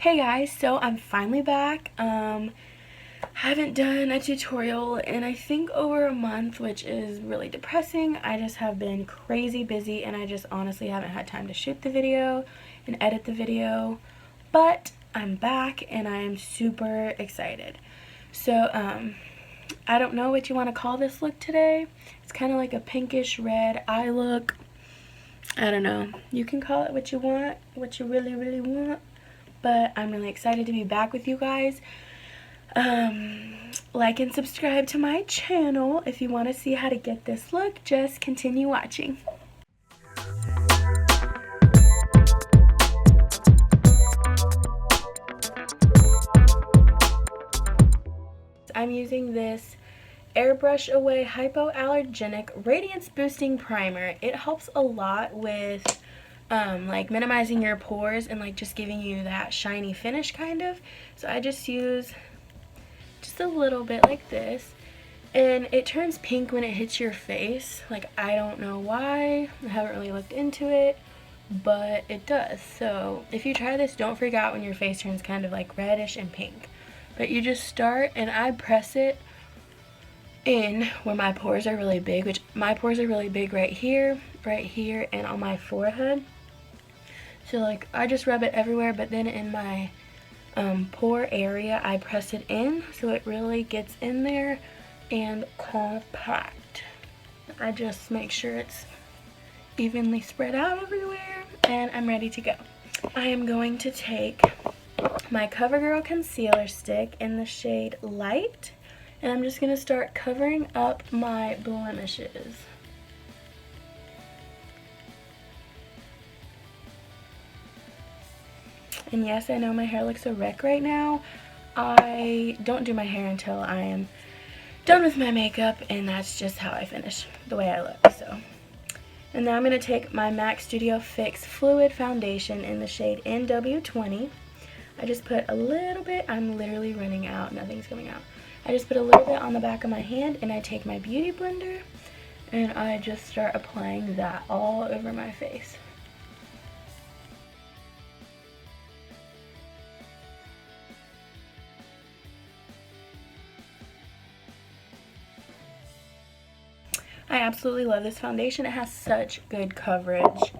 Hey guys, so I'm finally back. Haven't done a tutorial in I think over a month, which is really depressing. I just have been crazy busy and I just honestly haven't had time to shoot the video and edit the video. But I'm back and I'm super excited. So, I don't know what you want to call this look today. It's kind of like a pinkish red eye look. I don't know. You can call it what you want, what you really want. But I'm really excited to be back with you guys. Like and subscribe to my channel if you want to see how to get this look. Just continue watching. I'm using this Airbrush Away Hypoallergenic Radiance Boosting Primer. It helps a lot with like minimizing your pores and like just giving you that shiny finish kind of. So I just use just a little bit like this, and it turns pink when it hits your face. Like, I don't know why, I haven't really looked into it, but it does. So if you try this, don't freak out when your face turns kind of like reddish and pink. But you just start, and I press it in where my pores are really big, which my pores are really big right here, and on my forehead. So like I just rub it everywhere, but then in my pore area I press it in so it really gets in there and compact. I just make sure it's evenly spread out everywhere, and I'm ready to go. I am going to take my CoverGirl concealer stick in the shade Light, and I'm just going to start covering up my blemishes. And yes, I know my hair looks a wreck right now. I don't do my hair until I am done with my makeup, and that's just how I finish the way I look. So, and now I'm going to take my MAC Studio Fix Fluid Foundation in the shade NW20. I just put a little bit, I'm literally running out, nothing's coming out. I just put a little bit on the back of my hand, and I take my beauty blender and I just start applying that all over my face. I absolutely love this foundation. It has such good coverage.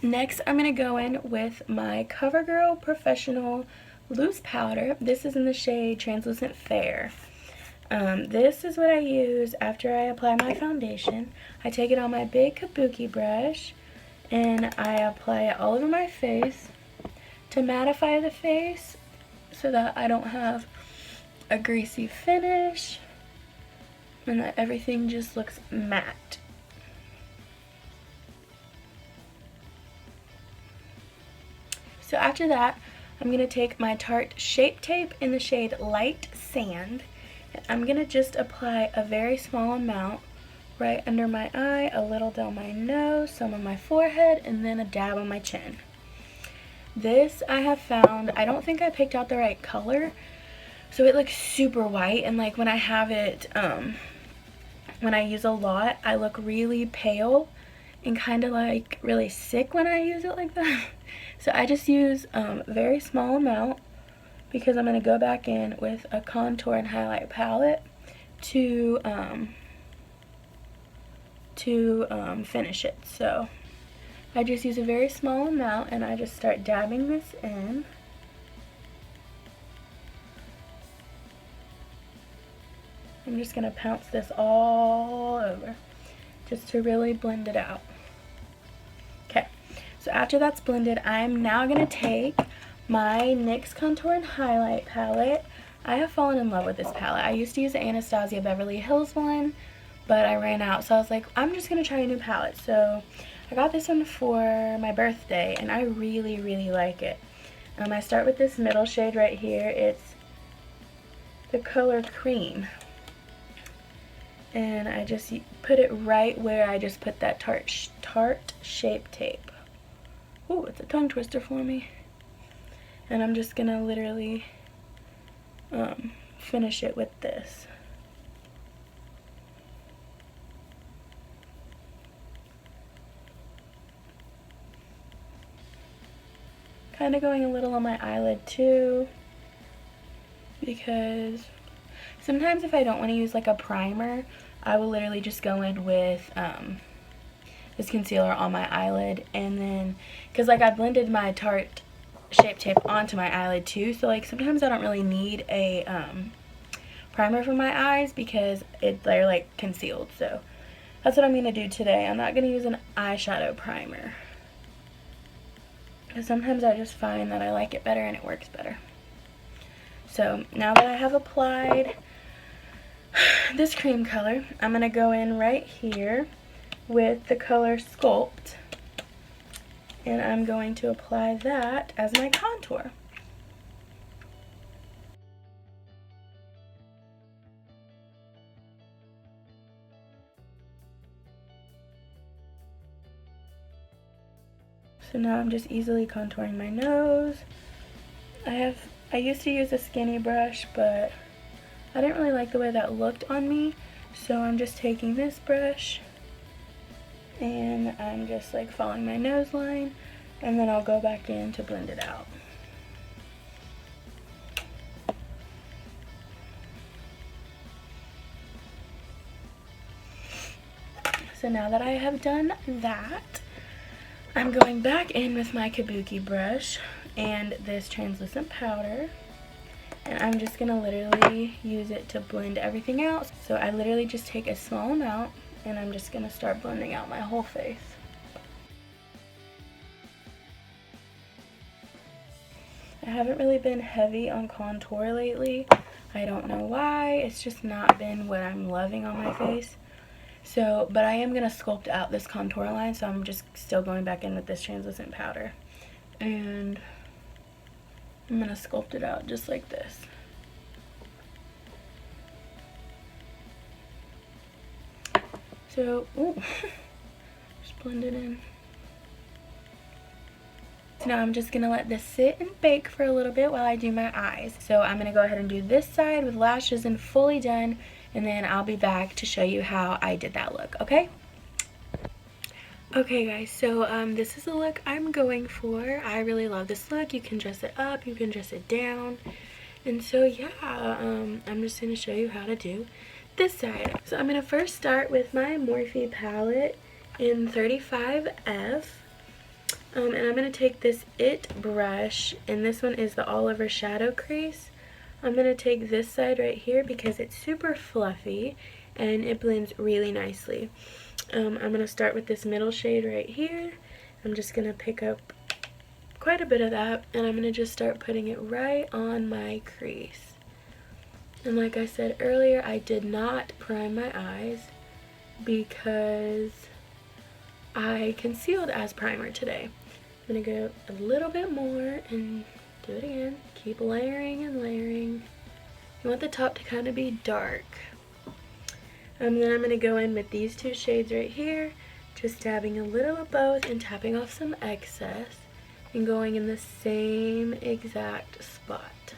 Next, I'm going to go in with my CoverGirl Professional Loose Powder. This is in the shade Translucent Fair. This is what I use after I apply my foundation. I take it on my big kabuki brush and I apply it all over my face to mattify the face so that I don't have a greasy finish and that everything just looks matte. So after that, I'm going to take my Tarte Shape Tape in the shade Light Sand, and I'm going to just apply a very small amount right under my eye, a little down my nose, some on my forehead, and then a dab on my chin. This I have found, I don't think I picked out the right color, so it looks super white, and like when I have it, when I use a lot, I look really pale and kind of like really sick when I use it like that. So I just use a very small amount because I'm going to go back in with a contour and highlight palette to finish it. So I just use a very small amount and I just start dabbing this in. I'm just going to pounce this all over just to really blend it out. Okay, so after that's blended, I'm now going to take my NYX Contour and Highlight palette. I have fallen in love with this palette. I used to use the Anastasia Beverly Hills one, but I ran out, so I was like, I'm just going to try a new palette. So I got this one for my birthday, and I really like it. I start with this middle shade right here. It's the color Cream. And I just put it right where I just put that Tarte Shape Tape. Ooh, it's a tongue twister for me. And I'm just gonna literally finish it with this. kind kind of going a little on my eyelid too, because sometimes if I don't want to use like a primer, I will literally just go in with this concealer on my eyelid, and then, because like I blended my Tarte Shape Tape onto my eyelid too, so like sometimes I don't really need a primer for my eyes because they're like concealed. So that's what I'm going to do today. I'm not going to use an eyeshadow primer, because sometimes I just find that I like it better and it works better. So now that I have applied this cream color, I'm going to go in right here with the color Sculpt, and I'm going to apply that as my contour. So now I'm just easily contouring my nose. I used to use a skinny brush, but I didn't really like the way that looked on me, so I'm just taking this brush and I'm just like following my nose line, and then I'll go back in to blend it out. So now that I have done that, I'm going back in with my kabuki brush and this translucent powder, and I'm just gonna literally use it to blend everything out. So I literally just take a small amount and I'm just gonna start blending out my whole face. I haven't really been heavy on contour lately. I don't know why, it's just not been what I'm loving on my face. So, but I am going to sculpt out this contour line, so I'm just still going back in with this translucent powder. And I'm going to sculpt it out just like this. So, ooh, just blend it in. So now I'm just going to let this sit and bake for a little bit while I do my eyes. So I'm going to go ahead and do this side with lashes and fully done, and then I'll be back to show you how I did that look, okay? Okay guys, so this is the look I'm going for. I really love this look. You can dress it up, you can dress it down. And so yeah, I'm just going to show you how to do this side. So I'm going to first start with my Morphe palette in 35F. And I'm going to take this It brush, and this one is the All Over Shadow Crease. I'm going to take this side right here because it's super fluffy and it blends really nicely. I'm going to start with this middle shade right here. I'm just going to pick up quite a bit of that, and I'm going to just start putting it right on my crease. And like I said earlier, I did not prime my eyes because I concealed as primer today. I'm going to go a little bit more and do it again. Keep layering and layering. You want the top to kind of be dark. And then I'm going to go in with these two shades right here, just dabbing a little of both and tapping off some excess and going in the same exact spot.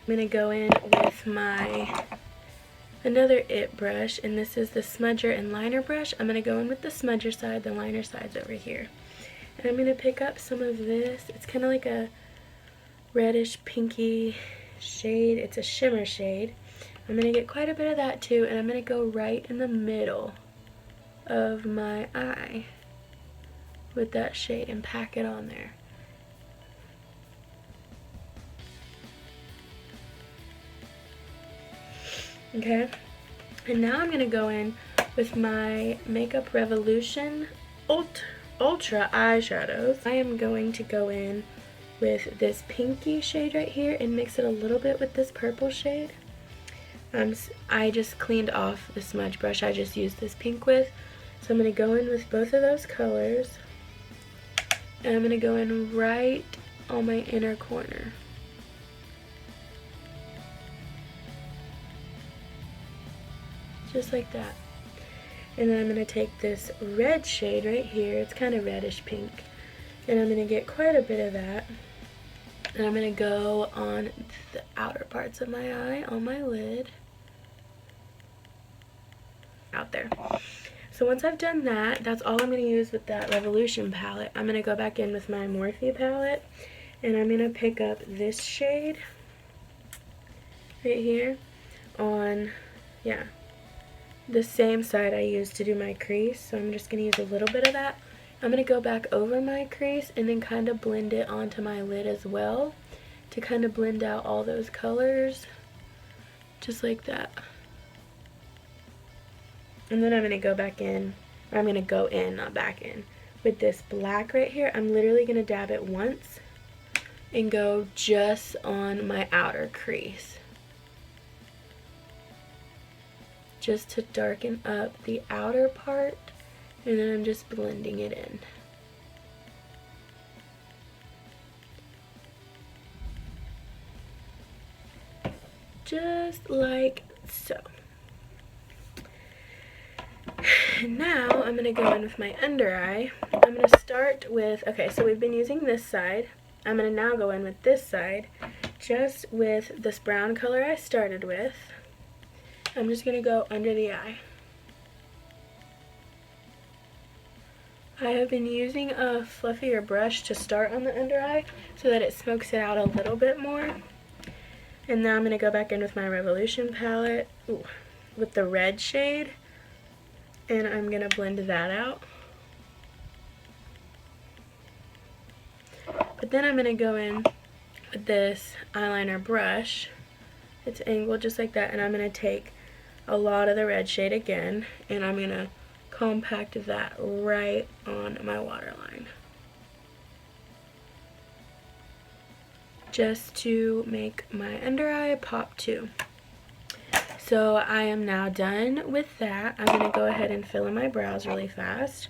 I'm going to go in with my another It brush, and this is the smudger and liner brush. I'm going to go in with the smudger side, the liner side's over here. And I'm going to pick up some of this. It's kind of like a reddish pinky shade. It's a shimmer shade. I'm going to get quite a bit of that too, and I'm going to go right in the middle of my eye with that shade and pack it on there. Okay, and now I'm going to go in with my Makeup Revolution Ultra eyeshadows. I am going to go in with this pinky shade right here and mix it a little bit with this purple shade. I just cleaned off the smudge brush I just used this pink with, so I'm going to go in with both of those colors, and I'm going to go in right on my inner corner. Just like that. And then I'm going to take this red shade right here, it's kind of reddish pink, and I'm going to get quite a bit of that, and I'm going to go on the outer parts of my eye, on my lid, out there. So So once I've done that, that's all I'm going to use with that Revolution palette. I'm going to go back in with my Morphe palette, and I'm going to pick up this shade right here on, yeah, the same side I used to do my crease. So I'm just going to use a little bit of that. I'm going to go back over my crease and then kind of blend it onto my lid as well to kind of blend out all those colors, just like that. And then I'm going to go back in, or I'm going to go in, not back in, with this black right here. I'm literally going to dab it once and go just on my outer crease, just to darken up the outer part, and then I'm just blending it in. Just like so. Now I'm going to go in with my under eye. I'm going to start with, okay, so we've been using this side. I'm going to now go in with this side, just with this brown color I started with. I'm just going to go under the eye. I have been using a fluffier brush to start on the under eye so that it smokes it out a little bit more. And now I'm going to go back in with my Revolution palette, with the red shade, and I'm going to blend that out. But then I'm going to go in with this eyeliner brush. It's angled just like that, and I'm going to take a lot of the red shade again, and I'm going to compact that right on my waterline, just to make my under eye pop too. So I am now done with that. I'm going to go ahead and fill in my brows really fast.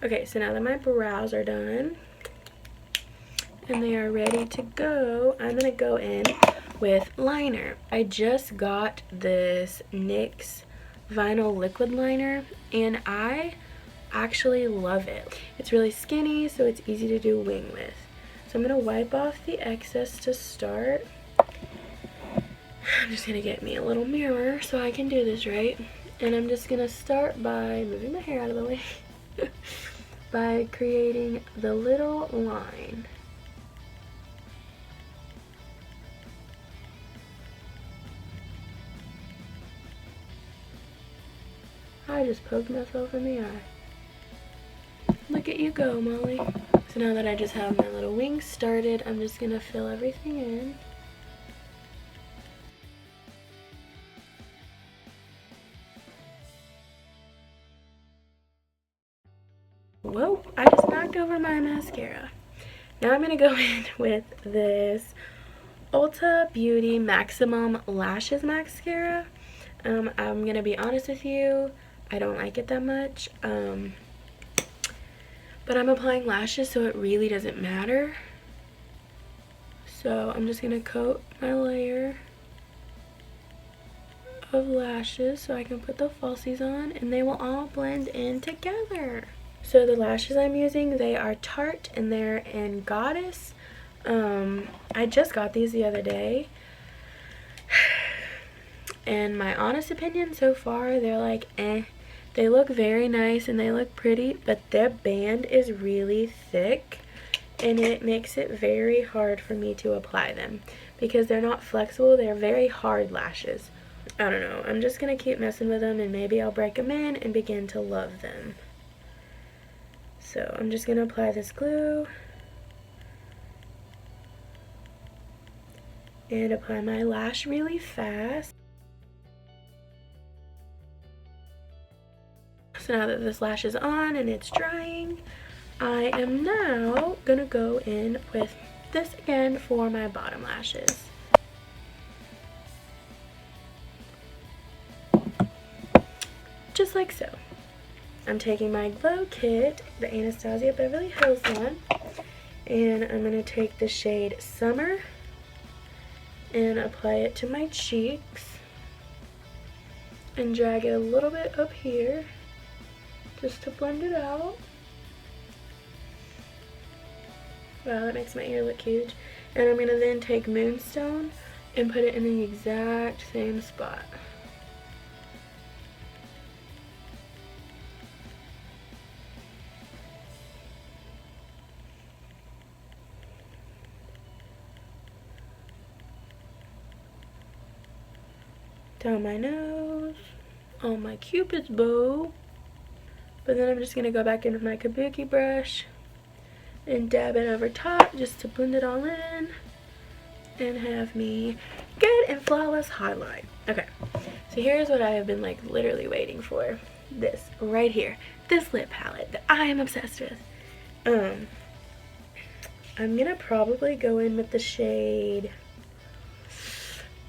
Okay, so now that my brows are done and they are ready to go, I'm going to go in with liner. I just got this NYX vinyl liquid liner and I actually love it. It's really skinny, so it's easy to do wing with. So I'm going to wipe off the excess to start. I'm just going to get me a little mirror so I can do this right. And I'm just going to start by moving my hair out of the way by creating the little line. I just poked myself in the eye. Look at you go, Molly. So now that I just have my little wings started, I'm just going to fill everything in. Whoa, I just knocked over my mascara. Now I'm going to go in with this Ulta Beauty Maximum Lashes Mascara. I'm going to be honest with you, I don't like it that much. But I'm applying lashes, so it really doesn't matter. So I'm just going to coat my layer of lashes so I can put the falsies on, and they will all blend in together. So the lashes I'm using, they are Tarte and they're in Goddess. I just got these the other day. And my honest opinion so far, they're like eh. They look very nice and they look pretty, but their band is really thick and it makes it very hard for me to apply them because they're not flexible. They're very hard lashes. I don't know. I'm just going to keep messing with them and maybe I'll break them in and begin to love them. So I'm just going to apply this glue and apply my lash really fast. So now that this lash is on and it's drying, I am now going to go in with this again for my bottom lashes. Just like so. I'm taking my Glow Kit, the Anastasia Beverly Hills one, and I'm going to take the shade Summer and apply it to my cheeks and drag it a little bit up here just to blend it out. Wow, that makes my ear look huge. And I'm going to then take Moonstone and put it in the exact same spot. down my nose, on my cupid's bow. But then I'm just gonna go back in with my kabuki brush and dab it over top just to blend it all in and have me good and flawless highlight. Okay, so here's what I have been like literally waiting for. This right here, this lip palette that I am obsessed with. I'm gonna probably go in with the shade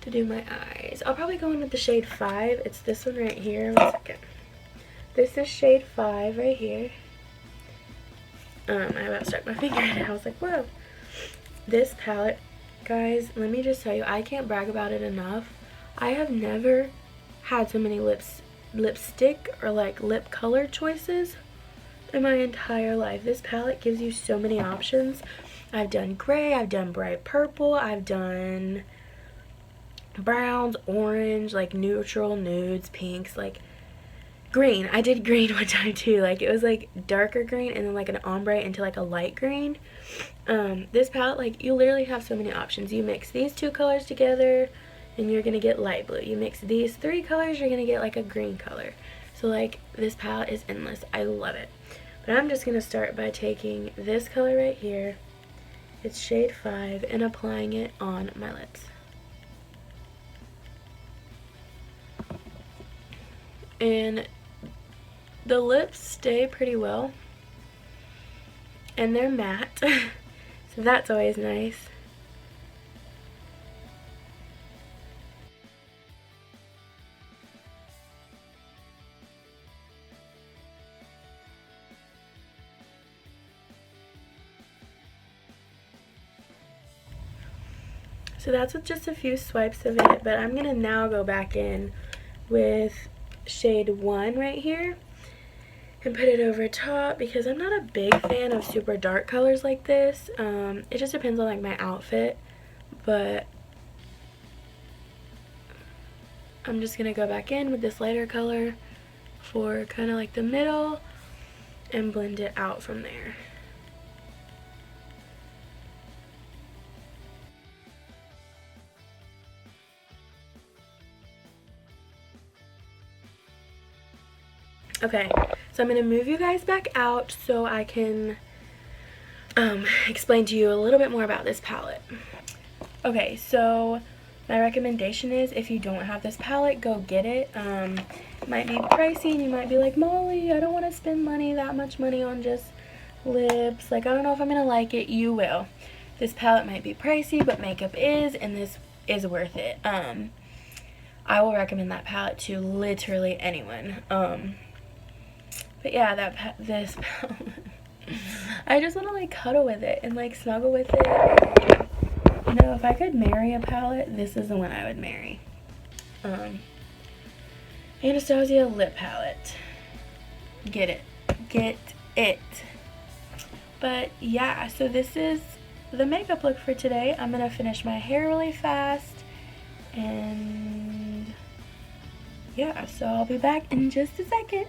to do my eyes. I'll probably go in with the shade 5. It's this one right here. 1 second. This is shade 5 right here. I about stuck my finger in it. I was like, whoa. This palette, guys, let me just tell you, I can't brag about it enough. I have never had so many lipstick or like lip color choices in my entire life. This palette gives you so many options. I've done gray, I've done bright purple, I've done browns, orange, like neutral, nudes, pinks, like green. I did green one time too. Like it was like darker green and then like an ombre into like a light green. This palette, like you literally have so many options. You mix these 2 colors together and you're gonna get light blue. You mix these 3 colors, you're gonna get like a green color. So like this palette is endless. I love it. But I'm just gonna start by taking this color right here. It's shade 5 and applying it on my lips. And the lips stay pretty well and they're matte. So that's always nice. So that's with just a few swipes of it, but I'm gonna now go back in with shade 1 right here and put it over top because I'm not a big fan of super dark colors like this. It just depends on like my outfit, but I'm just gonna go back in with this lighter color for kind of like the middle and blend it out from there. Okay, so I'm going to move you guys back out so I can explain to you a little bit more about this palette. Okay, so my recommendation is if you don't have this palette, go get it. It might be pricey and you might be like, Molly, I don't want to spend that much money on just lips. Like, I don't know if I'm going to like it. You will. This palette might be pricey, but makeup is, and this is worth it. I will recommend that palette to literally anyone. But yeah, this palette, I just want to like cuddle with it and like snuggle with it. You know, if I could marry a palette, this is the one I would marry. Anastasia lip palette. Get it. Get it. But yeah, so this is the makeup look for today. I'm going to finish my hair really fast. And yeah, so I'll be back in just a second.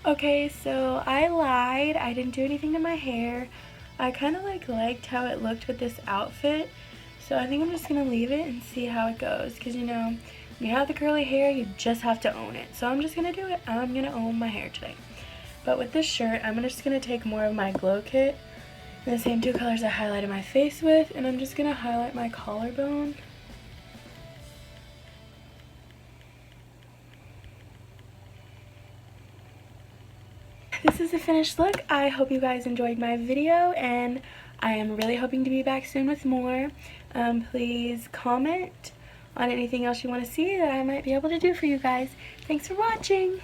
Okay, so I lied. I didn't do anything to my hair. I kind of liked how it looked with this outfit. So I think I'm just going to leave it and see how it goes. Because, you know, when you have the curly hair, you just have to own it. So I'm just going to do it. I'm going to own my hair today. But with this shirt, I'm just going to take more of my glow kit in the same 2 colors I highlighted my face with. And I'm just going to highlight my collarbone. This is the finished look. I hope you guys enjoyed my video, and I am really hoping to be back soon with more. Please comment on anything else you want to see that I might be able to do for you guys. Thanks for watching.